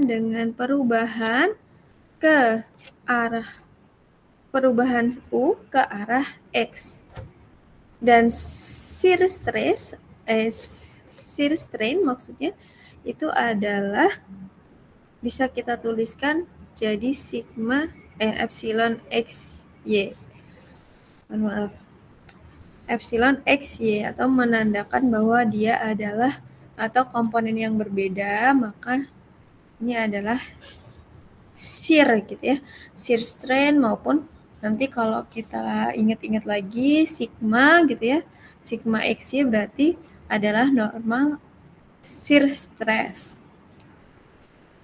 dengan perubahan U ke arah X. Dan shear strain maksudnya itu adalah bisa kita tuliskan jadi epsilon XY. Maaf. Epsilon XY atau menandakan bahwa dia adalah atau komponen yang berbeda, maka ini adalah shear gitu ya. Shear strain maupun nanti kalau kita ingat-ingat lagi sigma gitu ya. Sigma XY berarti adalah normal shear stress.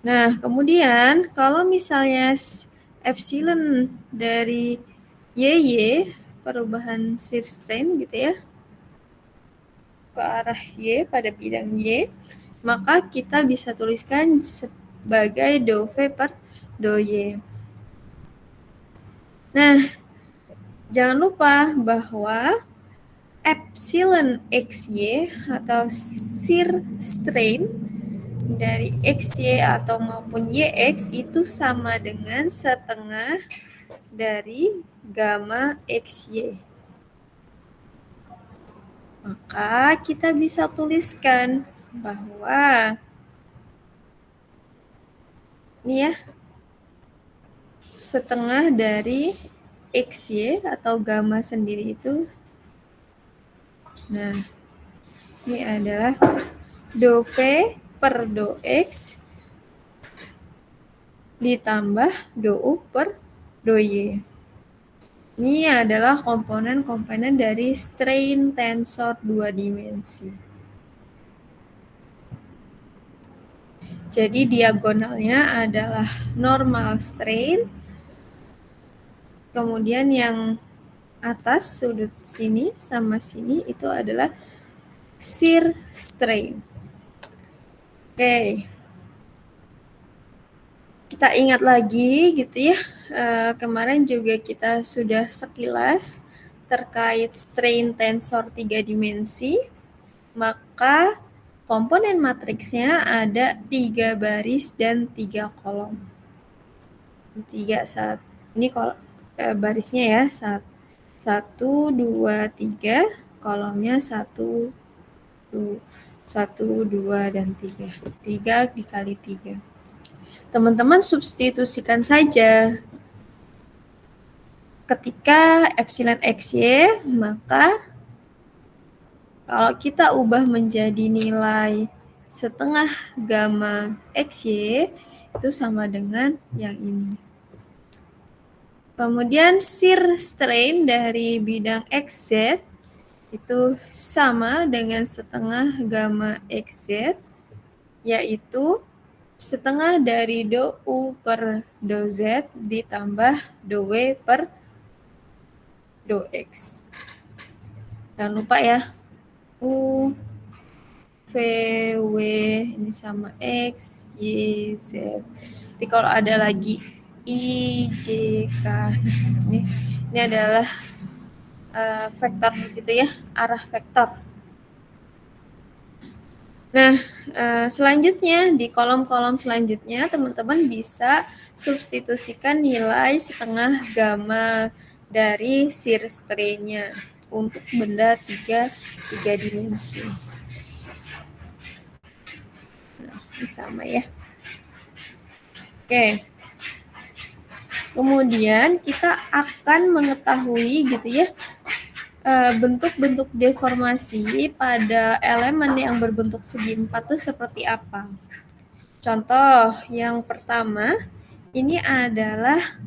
Nah, kemudian kalau misalnya epsilon dari YY, perubahan shear strain gitu ya, ke arah Y pada bidang Y, maka kita bisa tuliskan sebagai dou V per dou Y. Nah, jangan lupa bahwa epsilon XY atau shear strain dari XY atau maupun YX itu sama dengan setengah dari gamma XY. Maka kita bisa tuliskan bahwa ini ya, setengah dari XY atau gamma sendiri itu. Nah, ini adalah dou V per dou X ditambah dou U per dou Y. Ini adalah komponen-komponen dari strain tensor 2 dimensi. Jadi diagonalnya adalah normal strain, kemudian yang atas sudut sini sama sini itu adalah shear strain. Oke. Kita ingat lagi gitu ya, kemarin juga kita sudah sekilas terkait strain tensor 3 dimensi, maka komponen matriksnya ada 3 baris dan 3 kolom. Ini barisnya ya, 1, 2, 3, kolomnya 1, 2, dan 3. 3 dikali 3. Teman-teman substitusikan saja. Ketika epsilon XY, maka kalau kita ubah menjadi nilai setengah gamma XY, itu sama dengan yang ini. Kemudian shear strain dari bidang XZ itu sama dengan setengah gamma XZ, yaitu setengah dari dou U per dou Z ditambah dou W per dou X. Jangan lupa ya, U, V, W ini sama X, Y, Z. Jadi kalau ada lagi I, J, K, nah ini adalah vektor gitu ya, arah vektor. Nah, selanjutnya di kolom-kolom selanjutnya teman-teman bisa substitusikan nilai setengah gamma dari shear strain-nya untuk benda 3 dimensi. Nah, ini sama ya. Oke. Kemudian kita akan mengetahui gitu ya, bentuk-bentuk deformasi pada elemen yang berbentuk segi 4 itu seperti apa. Contoh yang pertama, ini adalah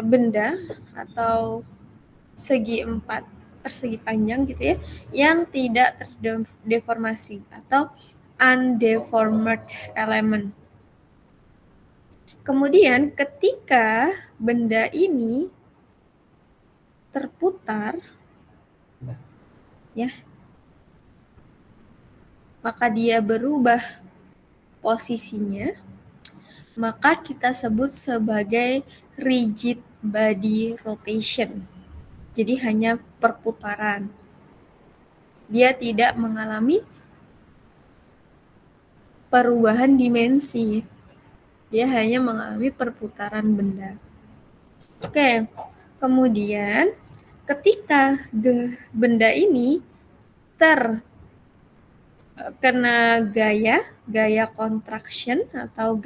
benda atau segi 4 persegi panjang gitu ya, yang tidak terdeformasi atau undeformed element. Kemudian ketika benda ini terputar, ya, maka dia berubah posisinya, maka kita sebut sebagai rigid body rotation. Jadi hanya perputaran. Dia tidak mengalami perubahan dimensi. Dia hanya mengalami perputaran benda. Oke, kemudian ketika benda ini terkena gaya contraction atau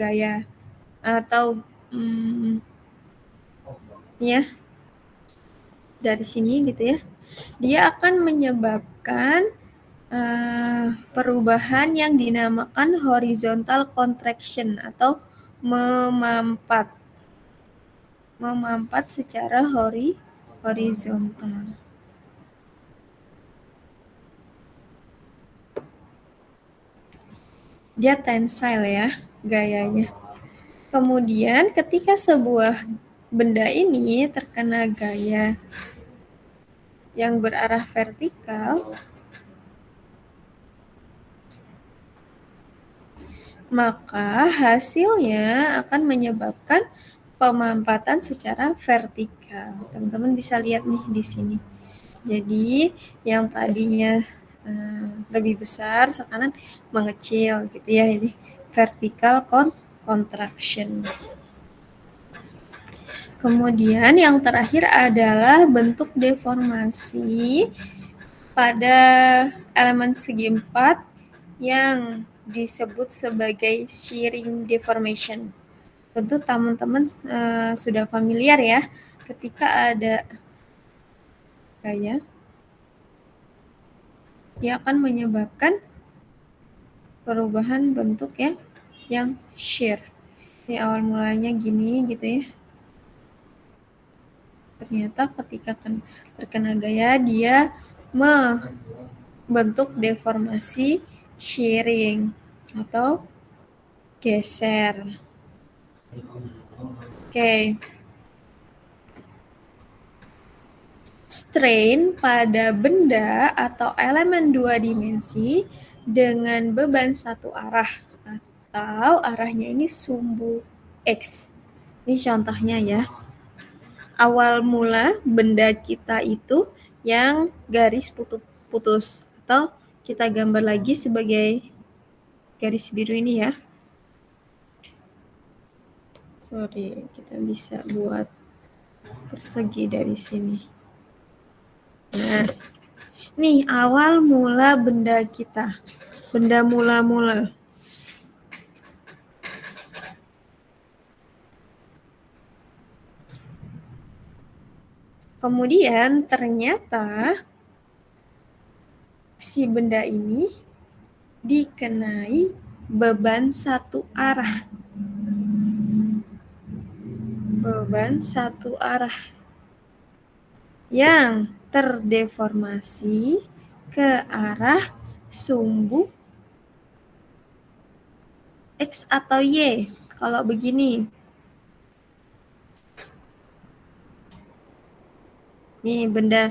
ya dari sini gitu ya, dia akan menyebabkan perubahan yang dinamakan horizontal contraction atau memampat secara horizontal. Dia tensile ya gayanya. Kemudian ketika sebuah benda ini terkena gaya yang berarah vertikal, maka hasilnya akan menyebabkan pemampatan secara vertikal. Teman-teman bisa lihat nih di sini. Jadi yang tadinya lebih besar sekarang mengecil gitu ya, ini vertical contraction. Kemudian yang terakhir adalah bentuk deformasi pada elemen segi 4 yang disebut sebagai shearing deformation. Tentu teman-teman sudah familiar ya, ketika ada gaya, dia akan menyebabkan perubahan bentuk ya, yang shear. Ini awal mulanya gini gitu ya. Ternyata ketika terkena gaya, dia membentuk deformasi shearing atau geser. Oke. Strain pada benda atau elemen 2 dimensi dengan beban satu arah atau arahnya ini sumbu X. Ini contohnya ya. Awal mula benda kita itu yang garis putus atau kita gambar lagi sebagai garis biru ini ya. Sorry, kita bisa buat persegi dari sini. Nah, nih awal mula benda kita, benda mula-mula. Kemudian ternyata si benda ini dikenai beban satu arah. Beban satu arah yang terdeformasi ke arah sumbu X atau Y. Kalau begini. Nih benda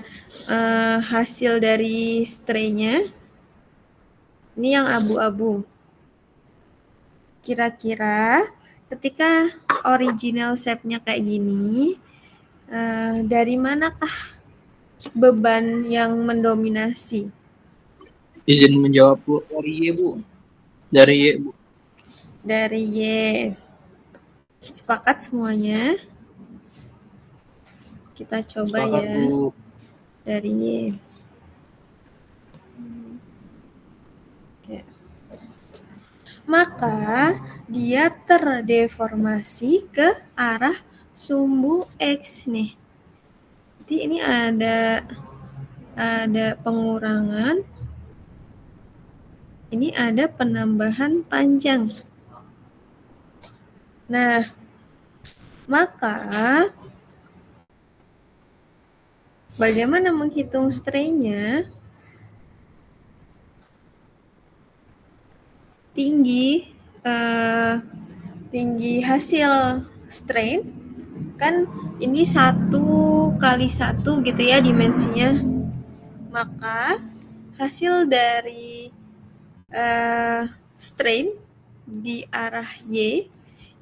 hasil dari strainnya. Ini yang abu-abu. Kira-kira ketika original shape-nya kayak gini, dari manakah beban yang mendominasi? Izin menjawab Bu, dari Y Bu. Dari Y Bu. Dari Y. Sepakat semuanya? Kita coba Sepakat, ya. Bu. Dari Y. Oke. Maka dia terdeformasi ke arah sumbu X nih. Jadi ini ada pengurangan, ini ada penambahan panjang. Nah, maka bagaimana menghitung strain-nya? Tinggi hasil strain kan ini 1 kali 1 gitu ya dimensinya. Maka hasil dari strain di arah Y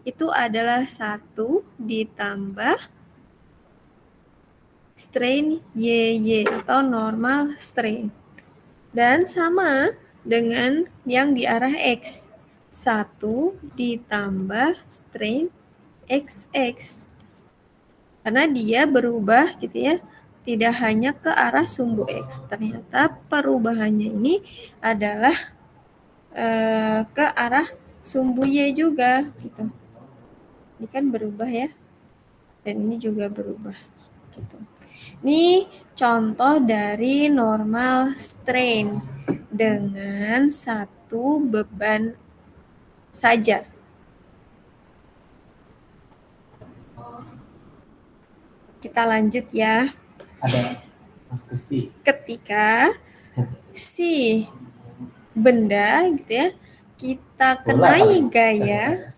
itu adalah 1 ditambah strain YY atau normal strain. Dan sama dengan yang di arah X. 1 ditambah strain XX. Karena dia berubah gitu ya, tidak hanya ke arah sumbu X. Ternyata perubahannya ini adalah ke arah sumbu Y juga gitu. Ini kan berubah ya. Dan ini juga berubah gitu. Ini contoh dari normal strain dengan satu beban saja. Kita lanjut ya. Ada Mas Gusti. Ketika si benda gitu ya, kita kenai gaya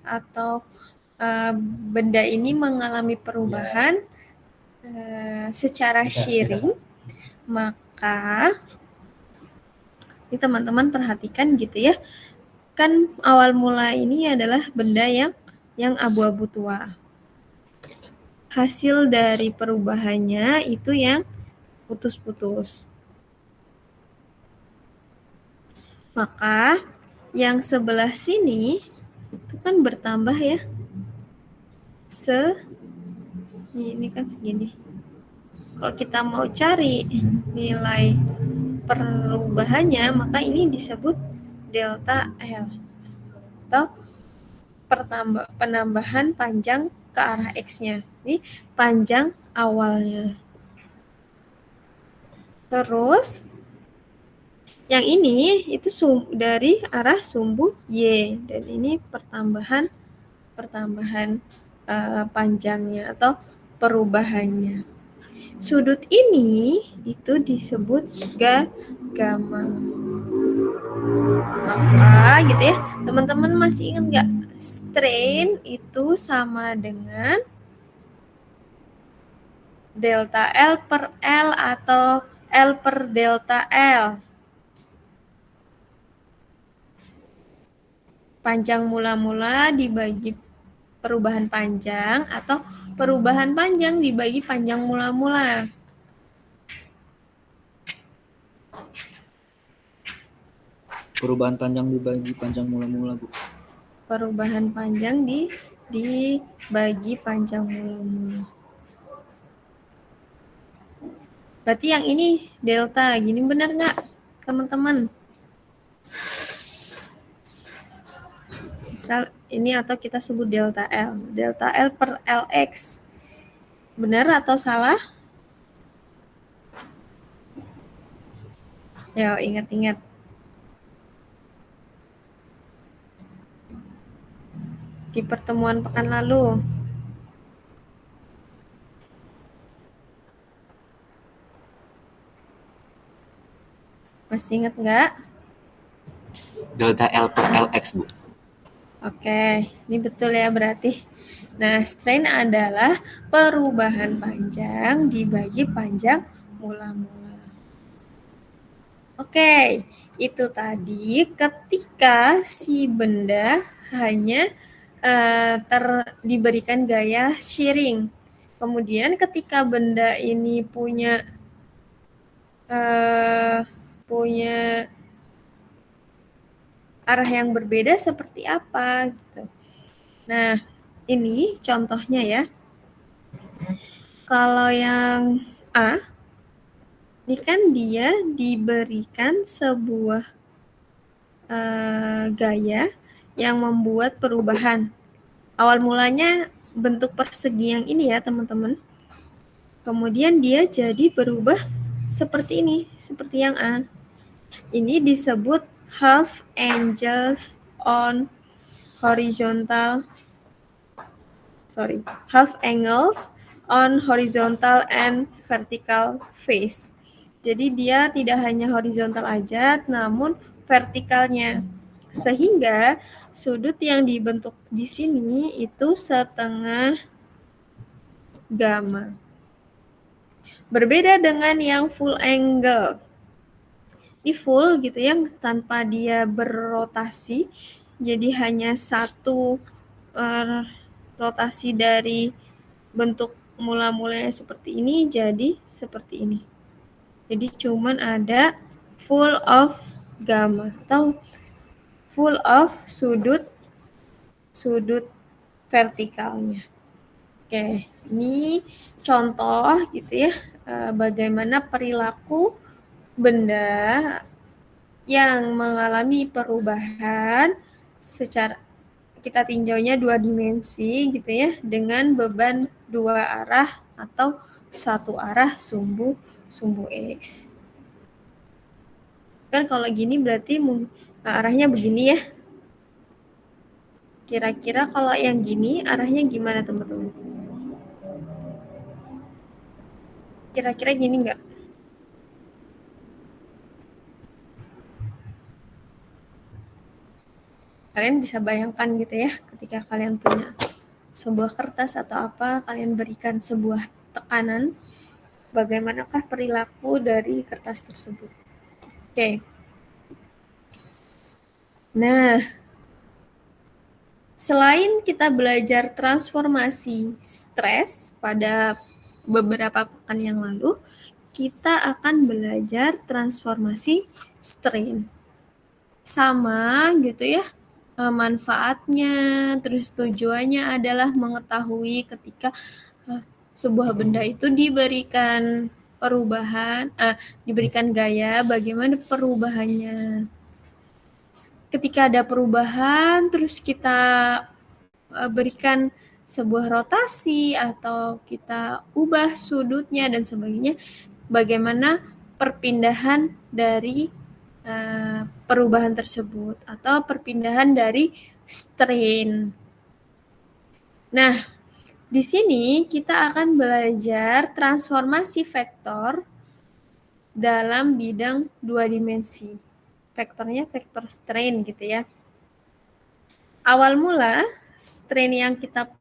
atau benda ini mengalami perubahan secara shearing, maka ini teman-teman perhatikan gitu ya, kan awal mula ini adalah benda yang abu-abu tua. Hasil dari perubahannya itu yang putus-putus. Maka yang sebelah sini itu kan bertambah ya. Ini kan segini. Kalau kita mau cari nilai perubahannya, maka ini disebut delta L atau penambahan panjang ke arah X-nya. Ini panjang awalnya. Terus yang ini itu dari arah sumbu Y, dan ini pertambahan panjangnya atau perubahannya. Sudut ini itu disebut gamma. Maka gitu ya, teman-teman masih ingat nggak? Strain itu sama dengan delta L per L atau L per delta L. Panjang mula-mula dibagi perubahan panjang atau perubahan panjang dibagi panjang mula-mula. Perubahan panjang dibagi panjang mula-mula, Bu. Perubahan panjang dibagi panjang mula-mula. Berarti yang ini delta, gini benar nggak teman-teman? Misal ini atau kita sebut delta L. Delta L per LX. Benar atau salah? Ya, ingat-ingat. Di pertemuan pekan lalu. Masih ingat nggak? Delta L per LX, Bu. Oke, ini betul ya berarti. Nah, strain adalah perubahan panjang dibagi panjang mula-mula. Oke, itu tadi ketika si benda hanya diberikan gaya shearing. Kemudian ketika benda ini punya arah yang berbeda seperti apa gitu. Nah, ini contohnya ya. Kalau yang A, ini kan dia diberikan sebuah gaya yang membuat perubahan. Awal mulanya bentuk persegi yang ini ya teman-teman. Kemudian dia jadi berubah seperti ini, seperti yang A. Ini disebut half angles on horizontal and vertical face. Jadi dia tidak hanya horizontal aja, namun vertikalnya. Sehingga sudut yang dibentuk di sini itu setengah gamma. Berbeda dengan yang full angle. Ini full gitu ya, tanpa dia berrotasi. Jadi hanya satu rotasi dari bentuk mula-mulanya seperti ini jadi seperti ini. Jadi cuman ada full of gamma atau full of sudut vertikalnya. Oke, ini contoh gitu ya, bagaimana perilaku benda yang mengalami perubahan secara kita tinjaunya 2 dimensi gitu ya, dengan beban 2 arah atau 1 arah sumbu X. Kan kalau gini berarti arahnya begini ya. Kira-kira kalau yang gini arahnya gimana teman-teman? Kira-kira gini nggak? Kalian bisa bayangkan gitu ya, ketika kalian punya sebuah kertas atau apa, kalian berikan sebuah tekanan, bagaimanakah perilaku dari kertas tersebut? Oke. Nah, selain kita belajar transformasi stres pada beberapa pekan yang lalu, kita akan belajar transformasi strain. Sama gitu ya, manfaatnya, terus tujuannya adalah mengetahui ketika sebuah benda itu diberikan perubahan, diberikan gaya, bagaimana perubahannya. Ketika ada perubahan, terus kita berikan sebuah rotasi atau kita ubah sudutnya dan sebagainya, bagaimana perpindahan dari perubahan tersebut atau perpindahan dari strain. Nah, di sini kita akan belajar transformasi vektor dalam bidang 2 dimensi. Vektornya vektor strain gitu ya. Awal mula strain yang kita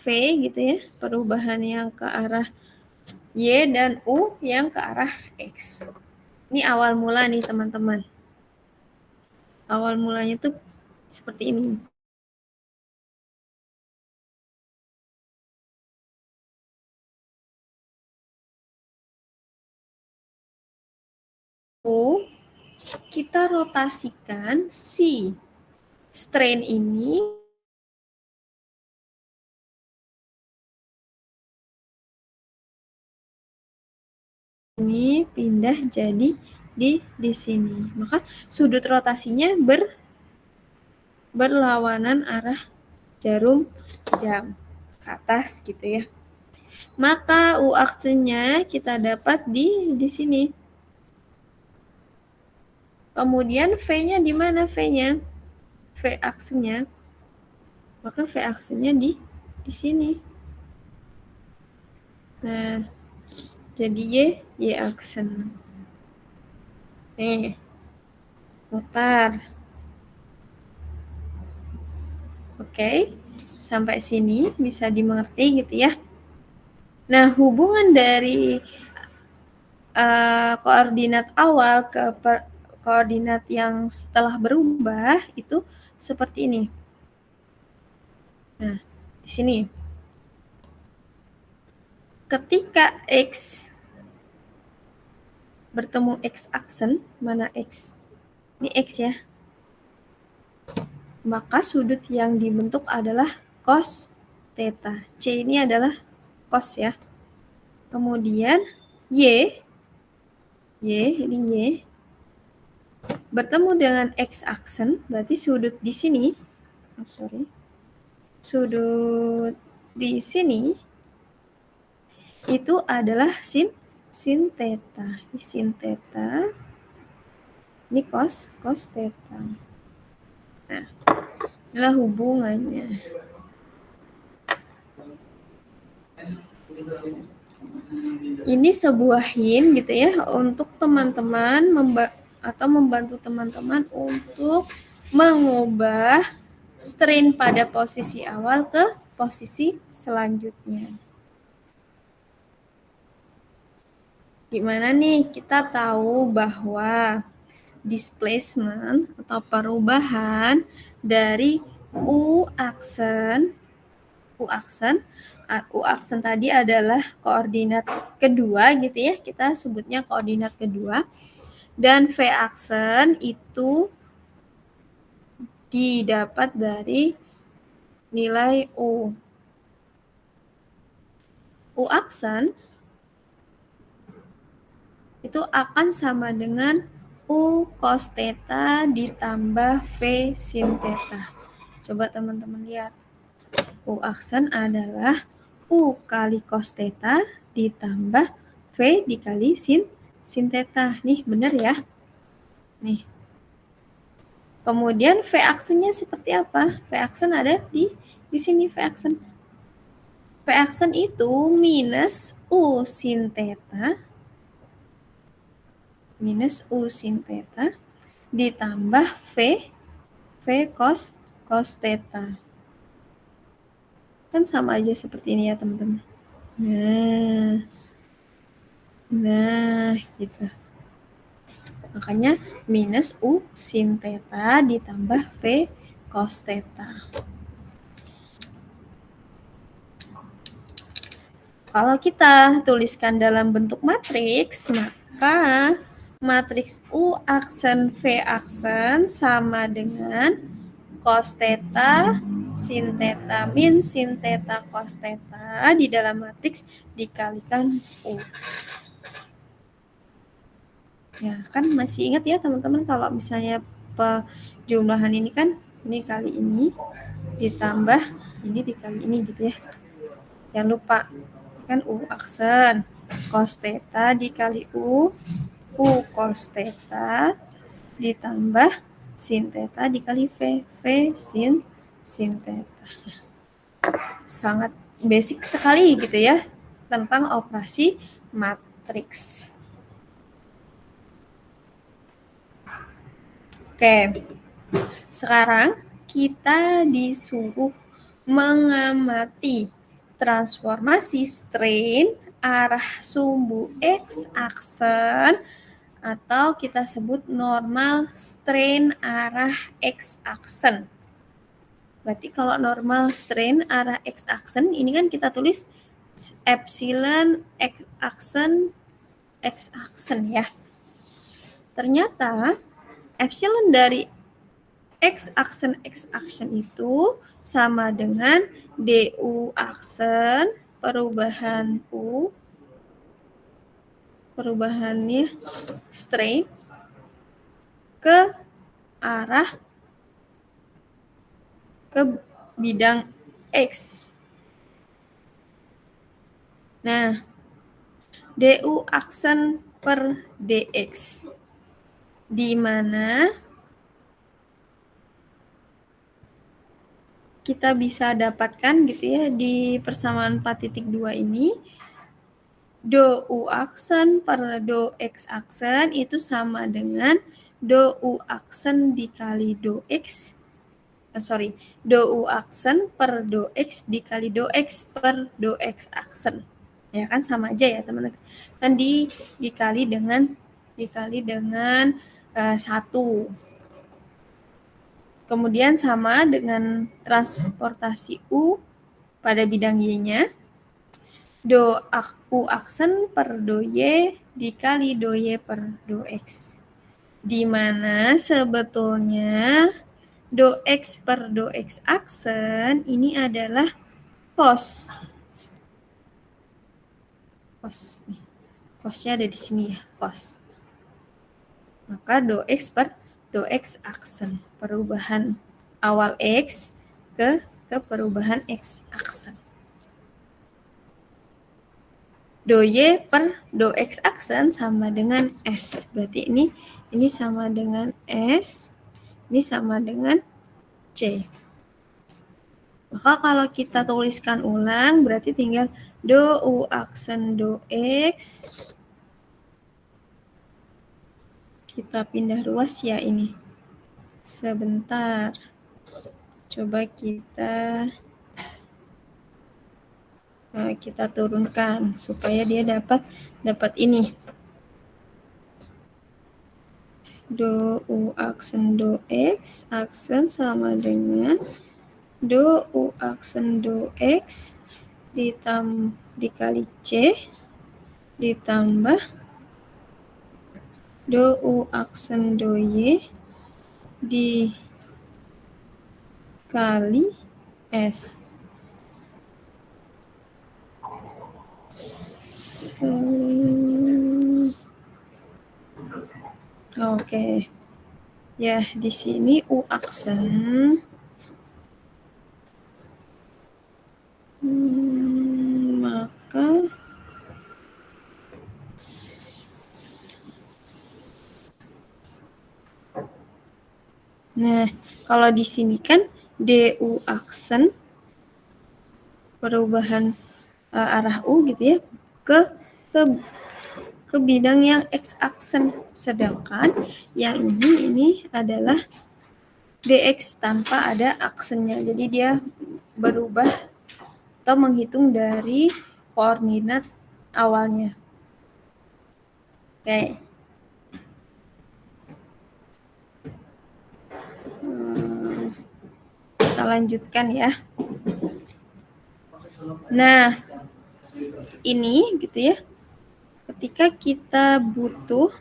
V gitu ya, perubahan yang ke arah Y dan U yang ke arah X. Ini awal mula nih teman-teman. Awal mulanya tuh seperti ini. Kita rotasikan si strain ini pindah jadi di sini. Maka sudut rotasinya berlawanan arah jarum jam ke atas gitu ya. Maka U aksenya kita dapat di sini. Kemudian V-nya di mana V-nya? V aksenya. Maka V aksenya di sini. Nah, jadi Y aksen. Nih, mutar. Oke, sampai sini bisa dimengerti gitu ya. Nah, hubungan dari koordinat awal ke koordinat yang setelah berubah itu seperti ini. Nah, di sini. Ketika X bertemu X aksen, mana X? Ini X ya. Maka sudut yang dibentuk adalah cos theta. C ini adalah cos ya. Kemudian Y ini Y bertemu dengan X aksen, berarti sudut di sini, sudut di sini itu adalah sin theta. Ini sin theta, ini cos theta. Nah, inilah hubungannya. Ini sebuah hint gitu ya untuk teman-teman membantu teman-teman untuk mengubah strain pada posisi awal ke posisi selanjutnya. Gimana nih kita tahu bahwa displacement atau perubahan dari U aksen U aksen tadi adalah koordinat kedua gitu ya, kita sebutnya koordinat kedua. Dan V aksen itu didapat dari nilai U. U aksen itu akan sama dengan U cos theta ditambah V sin theta. Coba teman-teman lihat. U aksen adalah U kali cos theta ditambah V dikali sin theta. Nih, benar ya? Nih. Kemudian V aksennya seperti apa? V aksen ada di sini V aksen. V aksen itu minus U sin theta minus U sin theta ditambah V cos theta. Kan sama aja seperti ini ya teman-teman. Nah, gitu. Makanya minus U sin theta ditambah V cos theta. Kalau kita tuliskan dalam bentuk matriks, maka matriks U aksen V aksen sama dengan cos theta sin theta min sin theta cos theta di dalam matriks dikalikan U. Ya, kan masih ingat ya teman-teman kalau misalnya penjumlahan ini kan ini kali ini ditambah ini dikali ini gitu ya. Jangan lupa kan U aksen cos theta dikali U cos theta ditambah sin theta dikali V sin theta. Sangat basic sekali gitu ya tentang operasi matriks. Oke, sekarang kita disuruh mengamati transformasi strain arah sumbu X aksen atau kita sebut normal strain arah X aksen. Berarti kalau normal strain arah X aksen ini kan kita tulis epsilon X aksen ya. Ternyata epsilon dari X aksen itu sama dengan DU aksen perubahannya strain ke arah ke bidang X. Nah, DU aksen per DX di mana kita bisa dapatkan gitu ya di persamaan 4.2 ini do U aksen per do X aksen itu sama dengan do U aksen dikali do X do U aksen per do X dikali do X per do X aksen. Ya kan sama aja ya teman-teman. Kan dikali dengan 1. Kemudian sama dengan transportasi U pada bidang Y-nya. Do U aksen per do Y dikali do Y per do X. Di mana sebetulnya do X per do X aksen ini adalah cos. Nih. Cosnya ada di sini ya, cos. Maka do X per do X aksen. Perubahan awal X ke perubahan X aksen. Do Y per do X aksen sama dengan S. Berarti ini sama dengan S, ini sama dengan C. Maka kalau kita tuliskan ulang, berarti tinggal do U aksen do X. Kita pindah ruas ya ini. Sebentar. Coba kita turunkan supaya dia dapat ini. Do U aksen do X aksen sama dengan do U aksen do X dikali C ditambah do U aksen do Y dikali S. Oke. Ya, di sini U aksen maka nah, kalau di sini kan DU aksen perubahan arah U gitu ya ke bidang yang X aksen, sedangkan yang ini adalah DX tanpa ada aksennya. Jadi dia berubah atau menghitung dari koordinat awalnya. Oke. Kita lanjutkan ya. Nah, ini gitu ya. Ketika kita butuh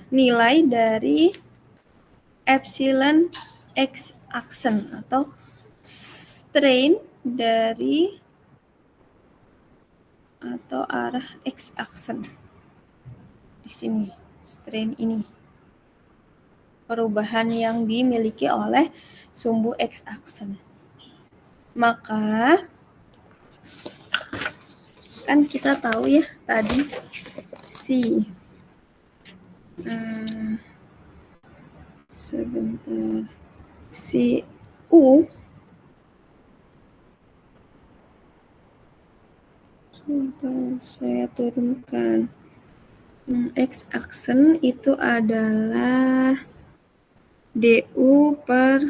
nilai dari epsilon X aksen atau strain dari atau arah X aksen. Di sini, strain ini. Perubahan yang dimiliki oleh sumbu X aksen. Maka kan kita tahu ya tadi si U saya turunkan X aksen itu adalah DU per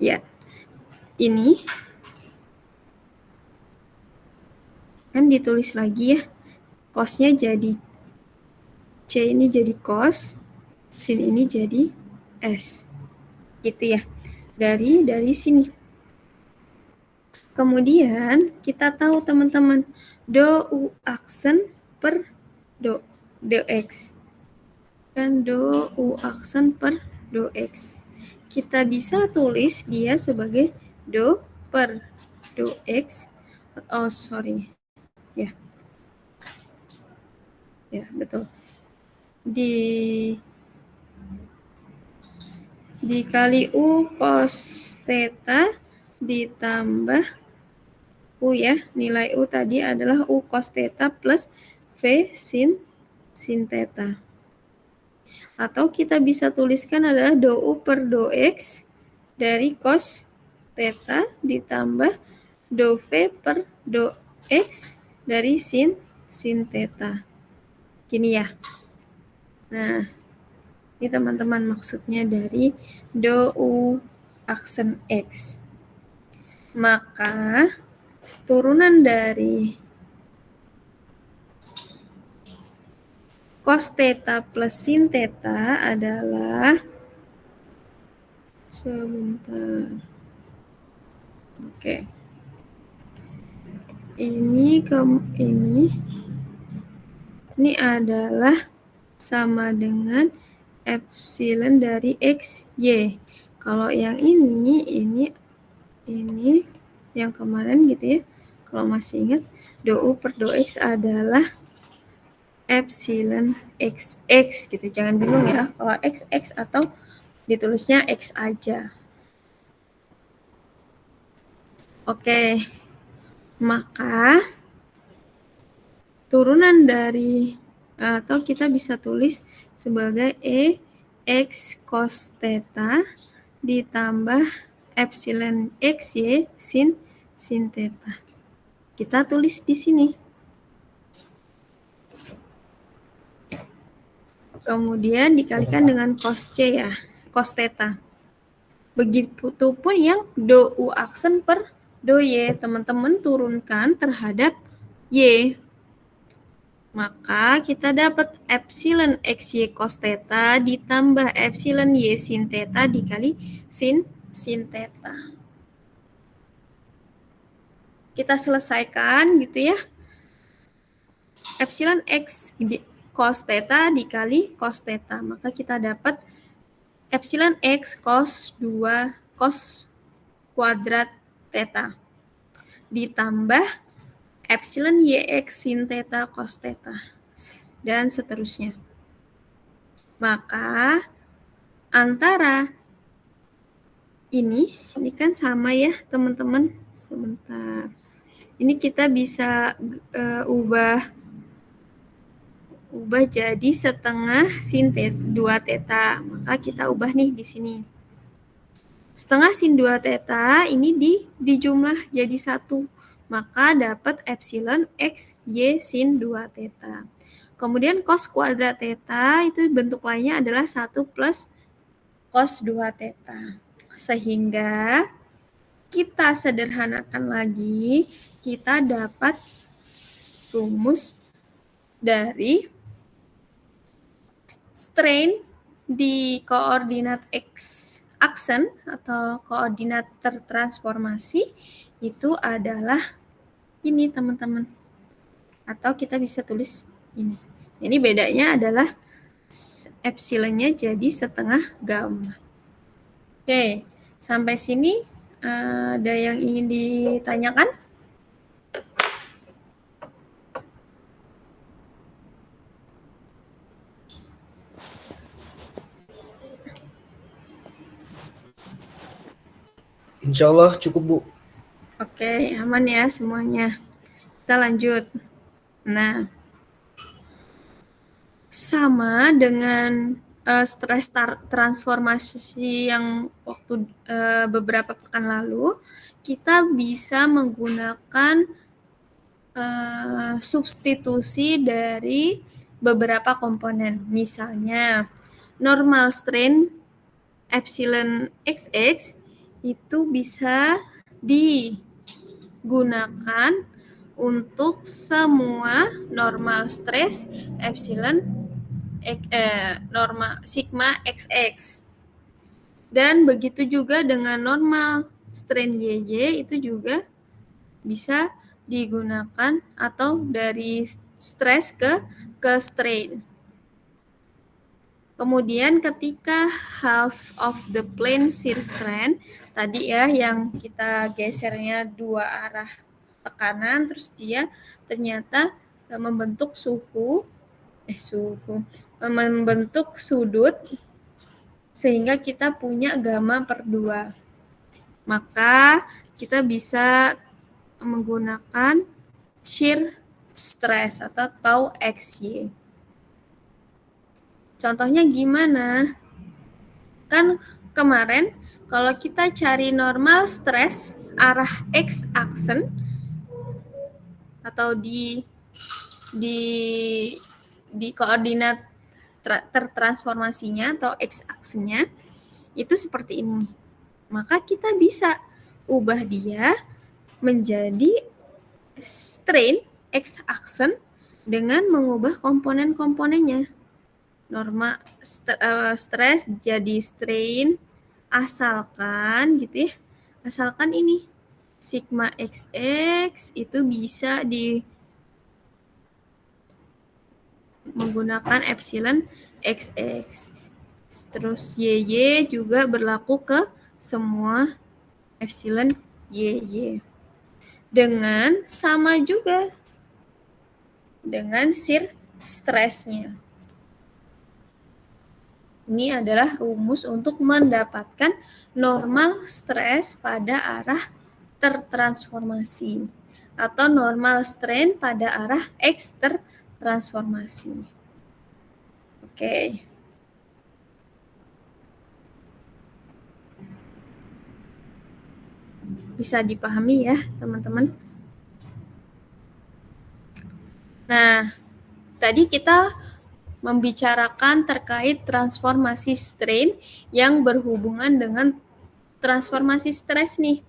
ya ini kan ditulis lagi ya, cosnya jadi C ini jadi cos, sin ini jadi S gitu ya, dari sini. Kemudian kita tahu teman-teman do U aksen per do X kan, do U aksen per do X. Kita bisa tulis dia sebagai do per do X. Oh sorry ya betul, dikali U cos theta ditambah U ya, nilai U tadi adalah U cos theta plus V sin theta. Atau kita bisa tuliskan adalah do U per do X dari cos theta ditambah do V per do X dari sin theta. Gini ya. Nah, ini teman-teman maksudnya dari do U aksen X. Maka turunan dari cos theta plus sin theta adalah sebentar. Oke. Ini adalah sama dengan epsilon dari X, Y. Kalau yang ini yang kemarin gitu ya, kalau masih ingat, do U per do X adalah epsilon XX gitu. Jangan bingung ya, kalau XX atau ditulisnya X aja. Oke, maka turunan dari atau kita bisa tulis sebagai X cos theta ditambah epsilon XY sin theta. Kita tulis di sini. Kemudian dikalikan dengan cos C ya, cos theta. Begitupun yang do U aksen per do Y, teman-teman turunkan terhadap Y. Maka kita dapat epsilon XY cos theta ditambah epsilon Y sin theta dikali sin theta. Kita selesaikan gitu ya. Epsilon X cos theta dikali cos theta. Maka kita dapat epsilon X cos 2 cos kuadrat theta ditambah epsilon YX sin theta cos theta dan seterusnya. Maka antara ini kan sama ya teman-teman. Sebentar. Ini kita bisa ubah jadi setengah sin 2 theta. Maka kita ubah nih di sini. Setengah sin 2 theta ini dijumlah jadi 1. Maka dapat epsilon X Y sin 2 theta. Kemudian cos kuadrat theta itu bentuk lainnya adalah 1 plus cos 2 theta. Sehingga kita sederhanakan lagi, kita dapat rumus dari strain di koordinat X aksen atau koordinat tertransformasi itu adalah ini teman-teman. Atau kita bisa tulis ini. Ini bedanya adalah epsilonnya jadi setengah gamma. Oke, sampai sini ada yang ingin ditanyakan? Insya Allah cukup, Bu. Oke, aman ya semuanya. Kita lanjut. Nah, sama dengan stres transformasi yang waktu beberapa pekan lalu, kita bisa menggunakan substitusi dari beberapa komponen. Misalnya, normal strain epsilon XX itu bisa digunakan untuk semua normal stress epsilon normal sigma XX. Dan begitu juga dengan normal strain YY itu juga bisa digunakan atau dari stress ke strain. Kemudian ketika half of the plane shear strain, tadi ya yang kita gesernya 2 arah tekanan, terus dia ternyata membentuk membentuk sudut sehingga kita punya gamma per 2. Maka kita bisa menggunakan shear stress atau tau XY. Contohnya gimana? Kan kemarin kalau kita cari normal stress arah X aksen atau di koordinat tertransformasinya atau X aksennya itu seperti ini. Maka kita bisa ubah dia menjadi strain X aksen dengan mengubah komponen-komponennya. Norma stres jadi strain asalkan gitu ya. Asalkan ini sigma XX itu bisa menggunakan epsilon XX. Terus YY juga berlaku ke semua epsilon YY. Dengan sama juga dengan shear stressnya. Ini adalah rumus untuk mendapatkan normal stres pada arah tertransformasi atau normal strain pada arah X tertransformasi. Oke. Bisa dipahami ya, teman-teman? Nah, tadi kita membicarakan terkait transformasi strain yang berhubungan dengan transformasi stres nih.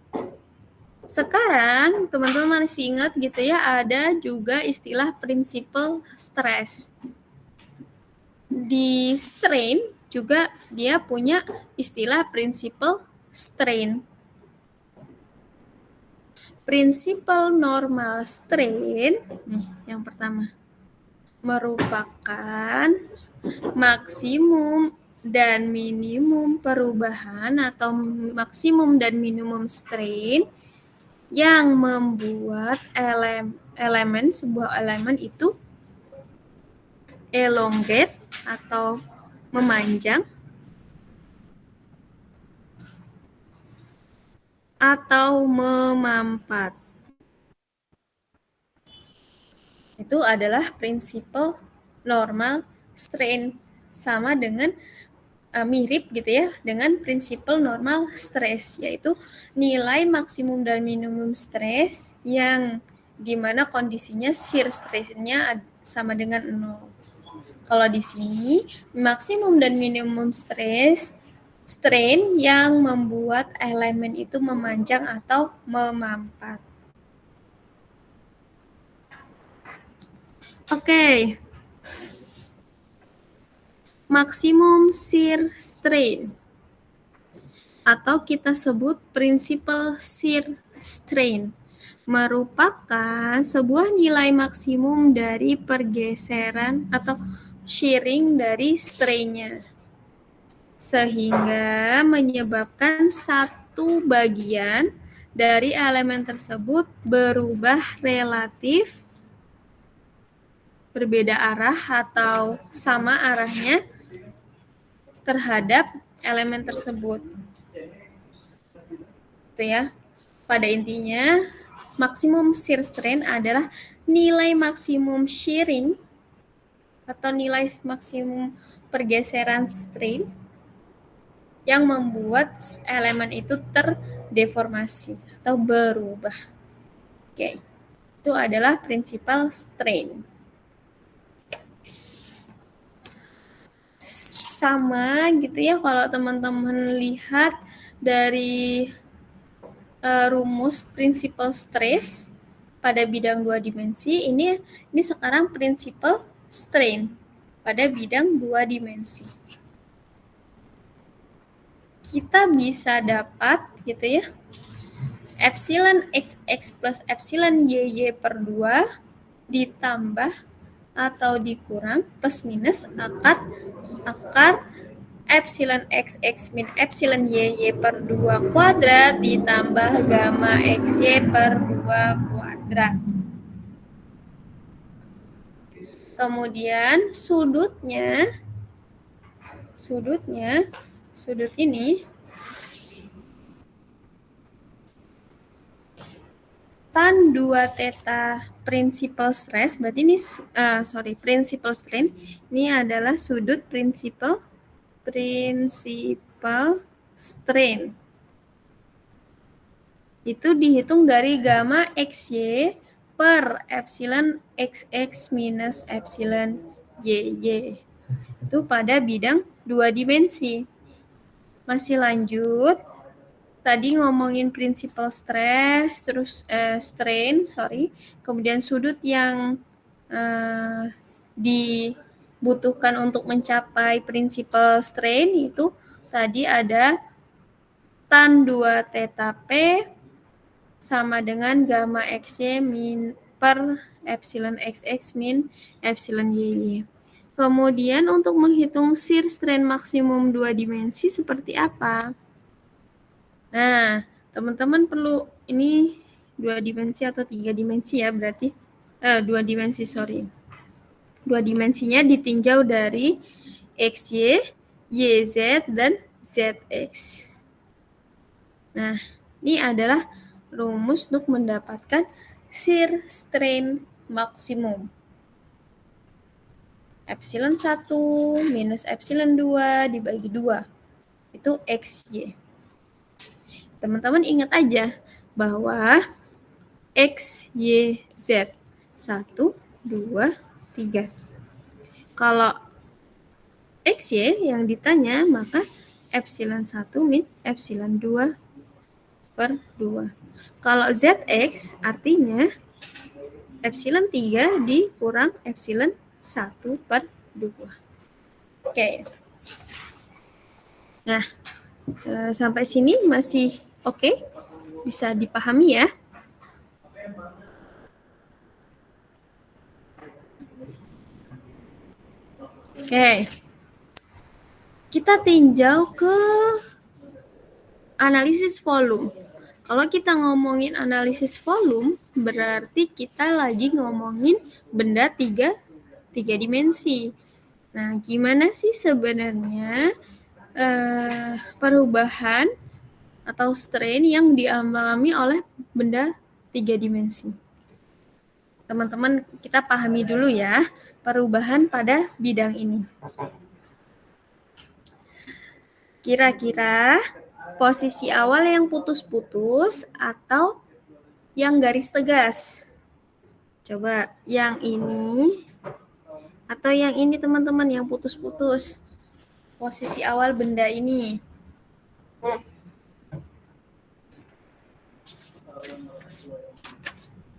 Sekarang teman-teman masih ingat gitu ya, ada juga istilah prinsipal stres. Di strain juga dia punya istilah prinsipal strain. Prinsipal normal strain, nih yang pertama, merupakan maksimum dan minimum perubahan atau maksimum dan minimum strain yang membuat sebuah elemen itu elongate atau memanjang atau memampat. Itu adalah prinsipal normal strain, sama dengan mirip gitu ya dengan prinsipal normal stress, yaitu nilai maksimum dan minimum stres yang dimana kondisinya shear stress-nya sama dengan 0. Kalau di sini maksimum dan minimum strain yang membuat elemen itu memanjang atau memampat. Oke. Maksimum shear strain atau kita sebut principal shear strain merupakan sebuah nilai maksimum dari pergeseran atau shearing dari strain-nya, sehingga menyebabkan satu bagian dari elemen tersebut berubah relatif berbeda arah atau sama arahnya terhadap elemen tersebut. Itu ya. Pada intinya, maksimum shear strain adalah nilai maksimum shearing atau nilai maksimum pergeseran strain yang membuat elemen itu terdeformasi atau berubah. Oke. Itu adalah principal strain. Sama gitu ya kalau teman-teman lihat dari rumus principal stress pada bidang 2 dimensi, ini sekarang principal strain pada bidang 2 dimensi. Kita bisa dapat gitu ya, epsilon xx plus epsilon yy per 2 ditambah atau dikurang plus minus akar epsilon xx min epsilon yy per 2 kuadrat ditambah gamma xy per 2 kuadrat. Kemudian sudut ini tan 2 theta principal stress, berarti ini principal strain, ini adalah sudut principal strain. Itu dihitung dari gamma xy per epsilon xx minus epsilon yy. Itu pada bidang 2 dimensi. Masih lanjut. Tadi ngomongin principal stress, terus strain, kemudian sudut yang dibutuhkan untuk mencapai principal strain itu tadi ada tan 2 theta p sama dengan gamma xy min per epsilon xx min epsilon yy. Kemudian untuk menghitung shear strain maksimum 2 dimensi seperti apa? Nah, teman-teman perlu ini 2 dimensi atau 3 dimensi ya berarti. 2 dimensi, 2 dimensinya ditinjau dari XY, YZ, dan ZX. Nah, ini adalah rumus untuk mendapatkan shear strain maksimum. Epsilon 1 minus epsilon 2 dibagi 2. Itu XY. Teman-teman ingat aja bahwa X, Y, Z 1, 2, 3. Kalau XY yang ditanya, maka epsilon 1 min epsilon 2 per 2. Kalau Zx artinya epsilon 3 dikurang epsilon 1/2. Oke. Nah, sampai sini masih oke? Bisa dipahami ya? Oke. Kita tinjau ke analisis volume. Kalau kita ngomongin analisis volume, berarti kita lagi ngomongin benda tiga dimensi. Nah, gimana sih sebenarnya perubahan atau strain yang dialami oleh benda 3 dimensi? Teman-teman, kita pahami dulu ya perubahan pada bidang ini. Kira-kira posisi awal yang putus-putus atau yang garis tegas? Coba yang ini atau yang ini teman-teman, yang putus-putus. Posisi awal benda ini.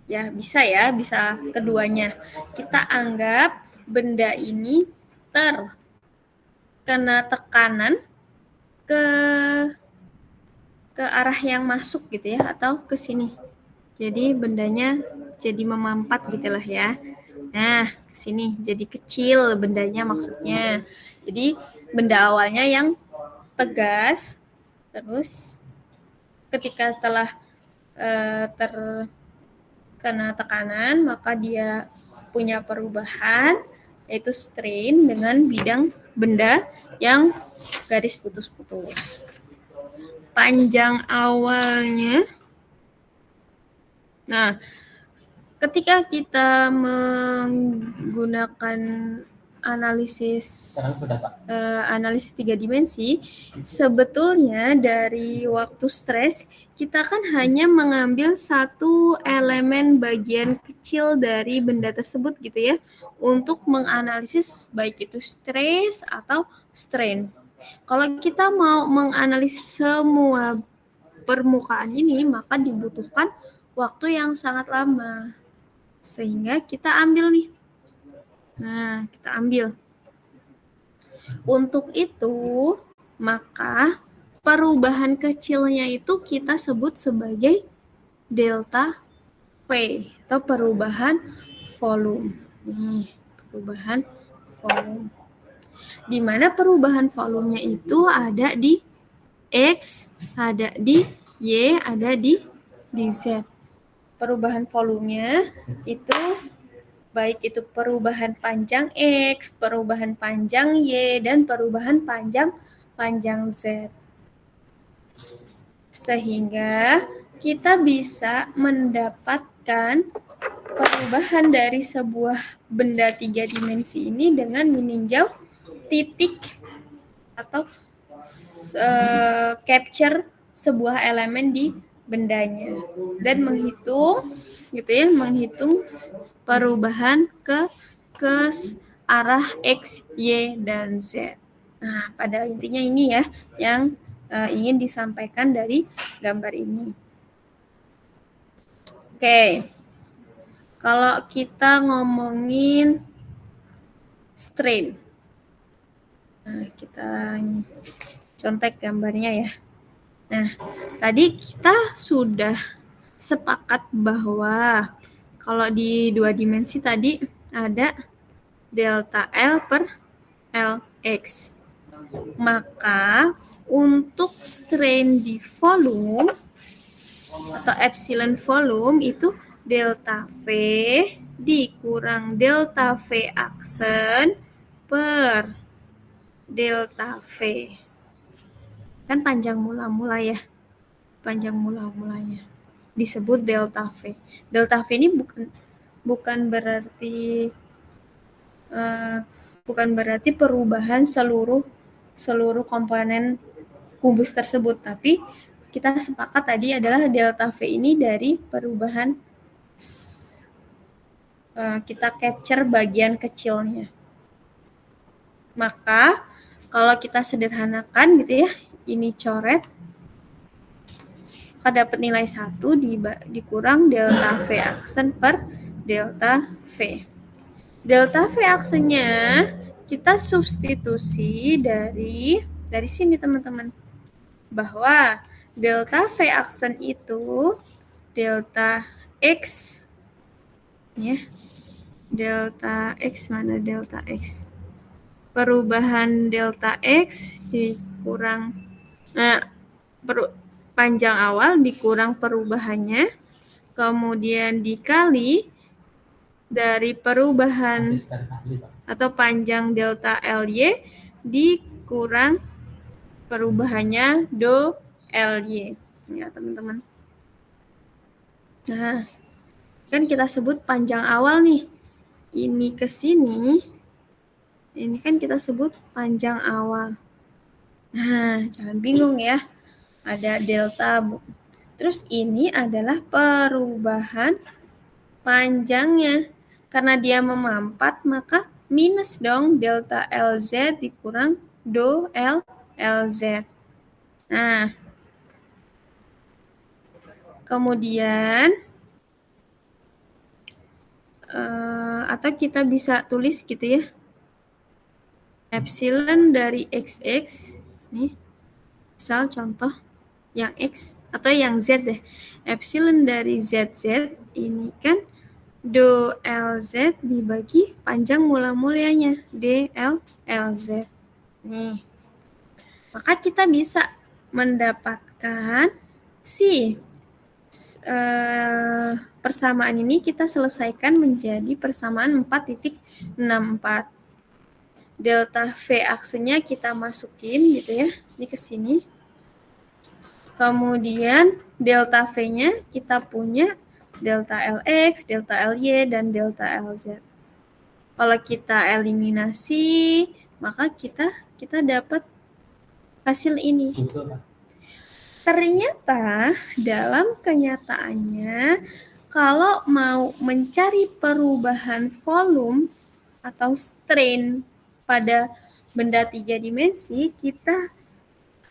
Ya, bisa keduanya. Kita anggap benda ini terkena tekanan ke arah yang masuk gitu ya, atau ke sini. Jadi bendanya jadi memampat gitulah ya. Nah, ke sini jadi kecil bendanya maksudnya. Jadi benda awalnya yang tegas, terus ketika setelah terkena tekanan, maka dia punya perubahan, yaitu strain dengan bidang benda yang garis putus-putus. Panjang awalnya, nah, ketika kita menggunakan analisis 3 dimensi, sebetulnya dari waktu stres kita kan hanya mengambil satu elemen bagian kecil dari benda tersebut gitu ya, untuk menganalisis baik itu stres atau strain. Kalau kita mau menganalisis semua permukaan ini, maka dibutuhkan waktu yang sangat lama. Sehingga kita ambil nih. Nah, kita ambil. Untuk itu, maka perubahan kecilnya itu kita sebut sebagai delta V atau perubahan volume. Nih, perubahan volume. Di mana perubahan volumenya itu ada di X, ada di Y, ada di Z. Perubahan volumenya itu baik itu perubahan panjang X, perubahan panjang Y, dan perubahan panjang Z. Sehingga kita bisa mendapatkan perubahan dari sebuah benda 3 dimensi ini dengan meninjau titik atau capture sebuah elemen di bendanya dan menghitung gitu ya, menghitung perubahan ke arah X, Y, dan Z. Nah, pada intinya ini ya yang ingin disampaikan dari gambar ini. Oke. Kalau kita ngomongin strain. Nah, kita contek gambarnya ya. Nah, tadi kita sudah sepakat bahwa kalau di 2 dimensi tadi ada delta L per Lx. Maka untuk strain di volume atau epsilon volume itu delta V dikurang delta V aksen per delta V. Kan panjang mula-mula ya. Panjang mula-mulanya disebut delta V. Delta V ini bukan berarti perubahan seluruh komponen kubus tersebut, tapi kita sepakat tadi adalah delta V ini dari perubahan kita capture bagian kecilnya. Maka kalau kita sederhanakan gitu ya, ini coret, maka dapat nilai 1 dikurang delta V aksen per delta V. Delta V aksennya kita substitusi dari sini teman-teman, bahwa delta V aksen itu delta X ya. Delta X mana delta X? Perubahan delta X dikurang panjang awal dikurang perubahannya, kemudian dikali dari perubahan Asisten ahli, Pak. atau panjang delta LY dikurang perubahannya do LY. Ya, teman-teman. Nah, kan kita sebut panjang awal nih. Ini ke sini. Ini kan kita sebut panjang awal. Nah, jangan bingung ya. Ada delta, Bu. Terus ini adalah perubahan panjangnya. Karena dia memampat, maka minus dong delta LZ dikurang do LZ. Nah, kemudian atau kita bisa tulis gitu ya, epsilon dari XX nih, misal contoh yang X atau yang Z deh, epsilon dari ZZ ini kan do LZ dibagi panjang mula-mulanya DLZ nih, maka kita bisa mendapatkan si persamaan ini kita selesaikan menjadi persamaan 4.64. Delta V aksennya kita masukin gitu ya, ini ke sini. Kemudian delta V-nya kita punya delta LX, delta LY, dan delta LZ. Kalau kita eliminasi, maka kita dapat hasil ini. Ternyata dalam kenyataannya, kalau mau mencari perubahan volume atau strain pada benda 3 dimensi, kita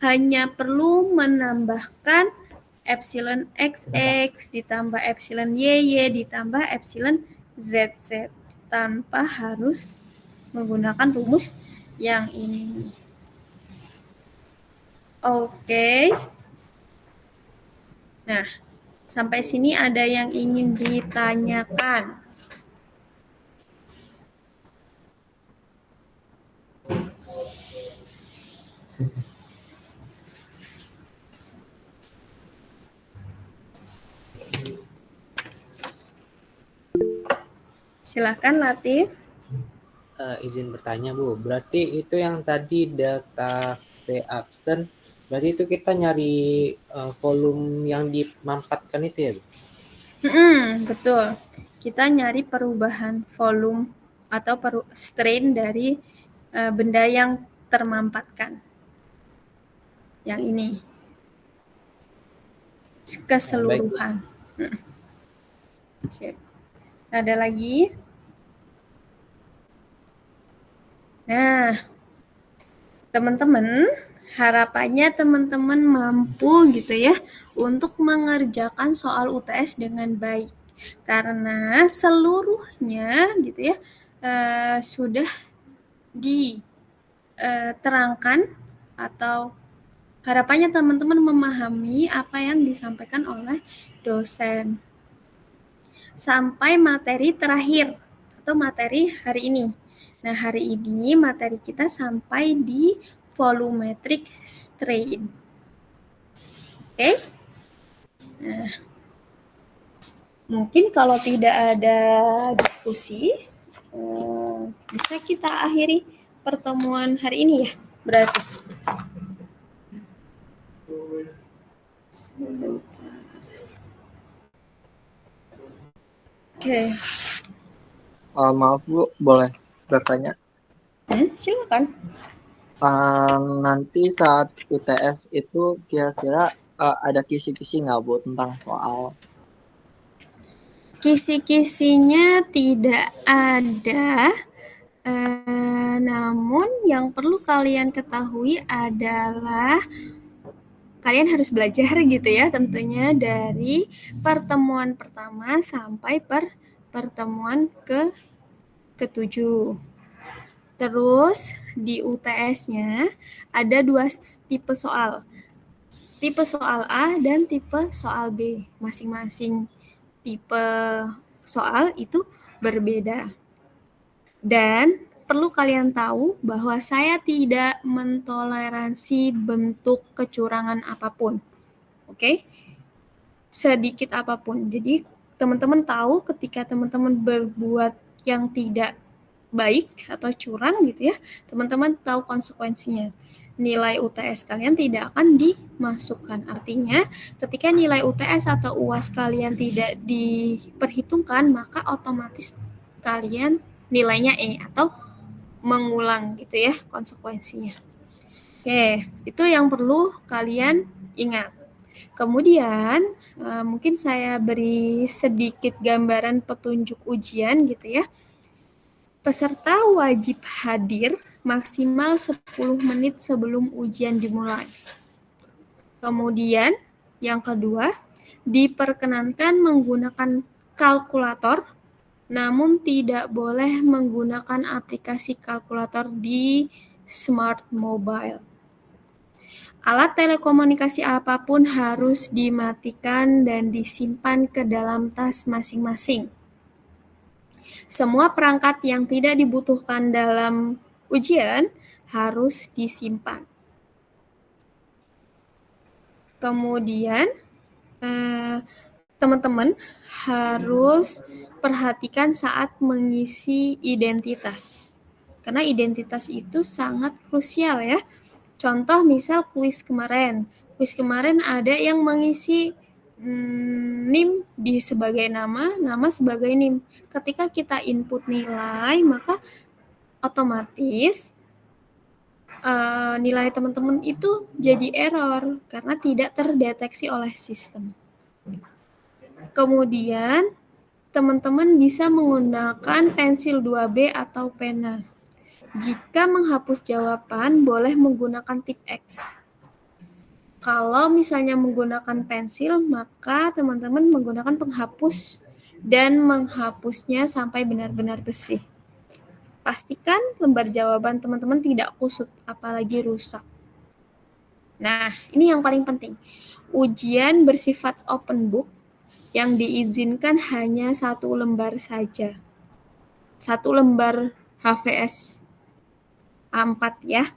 hanya perlu menambahkan epsilon XX ditambah epsilon YY ditambah epsilon ZZ tanpa harus menggunakan rumus yang ini. Oke. Nah, sampai sini ada yang ingin ditanyakan? Silakan Latif. Izin bertanya Bu, berarti itu yang tadi delta V absen, berarti itu kita nyari volume yang dimampatkan itu ya Bu? Betul, kita nyari perubahan volume atau strain dari benda yang termampatkan. Yang ini keseluruhan. Sip. Ada lagi? Nah, teman-teman, harapannya teman-teman mampu gitu ya untuk mengerjakan soal UTS dengan baik. Karena seluruhnya gitu ya sudah diterangkan atau harapannya teman-teman memahami apa yang disampaikan oleh dosen. Sampai materi terakhir atau materi hari ini. Nah, hari ini materi kita sampai di volumetric strain. Oke? Nah, mungkin kalau tidak ada diskusi, bisa kita akhiri pertemuan hari ini ya, berarti. Sebentar. Oke. Maaf Bu, boleh bertanya? Silakan. Nanti saat UTS itu kira-kira ada kisi-kisi nggak Bu tentang soal? Kisi-kisinya tidak ada, namun yang perlu kalian ketahui adalah kalian harus belajar gitu ya, tentunya dari pertemuan pertama sampai pertemuan ke-7. Terus di UTS-nya ada 2 tipe soal. Tipe soal A dan tipe soal B. Masing-masing tipe soal itu berbeda. Dan perlu kalian tahu bahwa saya tidak mentoleransi bentuk kecurangan apapun. Oke? Sedikit apapun. Jadi teman-teman tahu ketika teman-teman berbuat yang tidak baik atau curang gitu ya, teman-teman tahu konsekuensinya. Nilai UTS kalian tidak akan dimasukkan. Artinya ketika nilai UTS atau UAS kalian tidak diperhitungkan, maka otomatis kalian nilainya E atau mengulang gitu ya konsekuensinya. Oke, itu yang perlu kalian ingat. Kemudian mungkin saya beri sedikit gambaran petunjuk ujian gitu ya. Peserta wajib hadir maksimal 10 menit sebelum ujian dimulai. Kemudian yang kedua, diperkenankan menggunakan kalkulator, namun tidak boleh menggunakan aplikasi kalkulator di smart mobile. Alat telekomunikasi apapun harus dimatikan dan disimpan ke dalam tas masing-masing. Semua perangkat yang tidak dibutuhkan dalam ujian harus disimpan. Kemudian, teman-teman harus perhatikan saat mengisi identitas. Karena identitas itu sangat krusial ya. Contoh misal kuis kemarin. Kuis kemarin ada yang mengisi NIM di sebagai nama sebagai NIM. Ketika kita input nilai, maka otomatis nilai teman-teman itu jadi error karena tidak terdeteksi oleh sistem. Kemudian, teman-teman bisa menggunakan pensil 2B atau pena. Jika menghapus jawaban, boleh menggunakan tip X. Kalau misalnya menggunakan pensil, maka teman-teman menggunakan penghapus dan menghapusnya sampai benar-benar bersih. Pastikan lembar jawaban teman-teman tidak kusut, apalagi rusak. Nah, ini yang paling penting. Ujian bersifat open book yang diizinkan hanya 1 lembar saja. 1 lembar HVS A4 ya.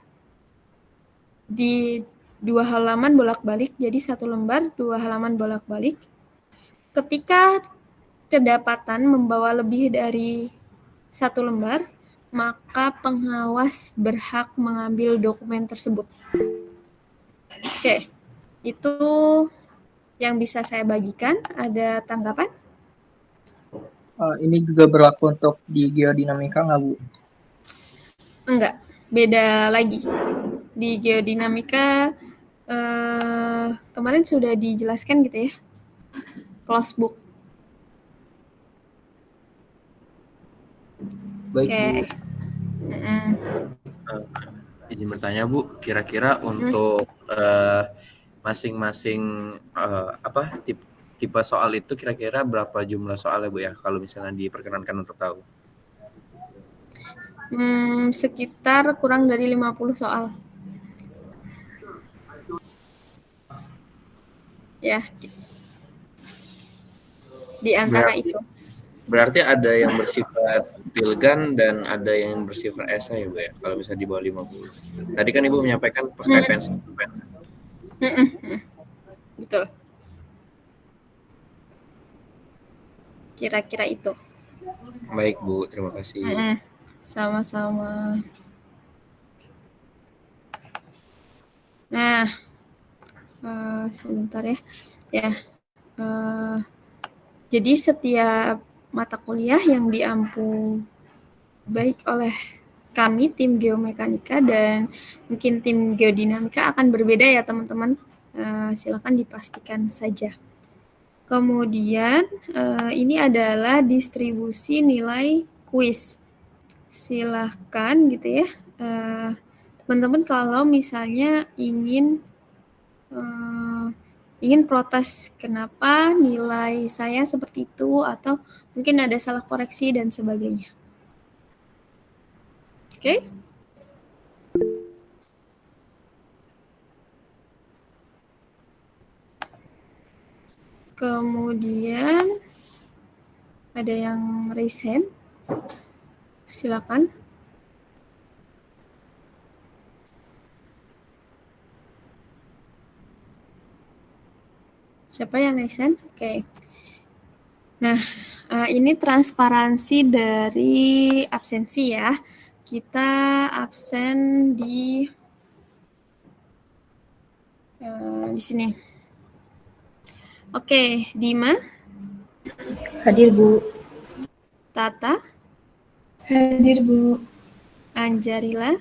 Di 2 halaman bolak-balik, jadi 1 lembar 2 halaman bolak-balik. Ketika kedapatan membawa lebih dari 1 lembar, maka pengawas berhak mengambil dokumen tersebut. Oke, itu yang bisa saya bagikan. Ada tanggapan? Ini juga berlaku untuk di geodinamika nggak, Bu? Enggak, beda lagi. Di geodinamika kemarin sudah dijelaskan gitu ya, close book. Baik, Oke. Bu. Izin bertanya, Bu, kira-kira untuk masing-masing tipe soal itu kira-kira berapa jumlah soalnya, Bu ya, kalau misalnya diperkenankan untuk tahu? Sekitar kurang dari 50 soal. Ya, di antara itu. Berarti ada yang bersifat pilgan dan ada yang bersifat esai ya, Bu ya, kalau bisa di bawah 50. Tadi kan Ibu menyampaikan pakai pensil. Betul. Kira-kira itu. Baik, Bu, terima kasih. Sama-sama. Nah, sebentar ya. Jadi setiap mata kuliah yang diampu baik oleh kami tim geomekanika dan mungkin tim geodinamika akan berbeda ya teman-teman. Silakan dipastikan saja. Kemudian ini adalah distribusi nilai kuis. Silakan gitu ya. Teman-teman kalau misalnya ingin ingin protes kenapa nilai saya seperti itu, atau mungkin ada salah koreksi dan sebagainya. Oke? Kemudian ada yang raise hand. Silakan. Siapa yang raise hand? Oke. Nah, ini transparansi dari absensi ya. Kita absen di sini. Oke, Dima. Hadir, Bu. Tata. Hadir, Bu. Anjarila.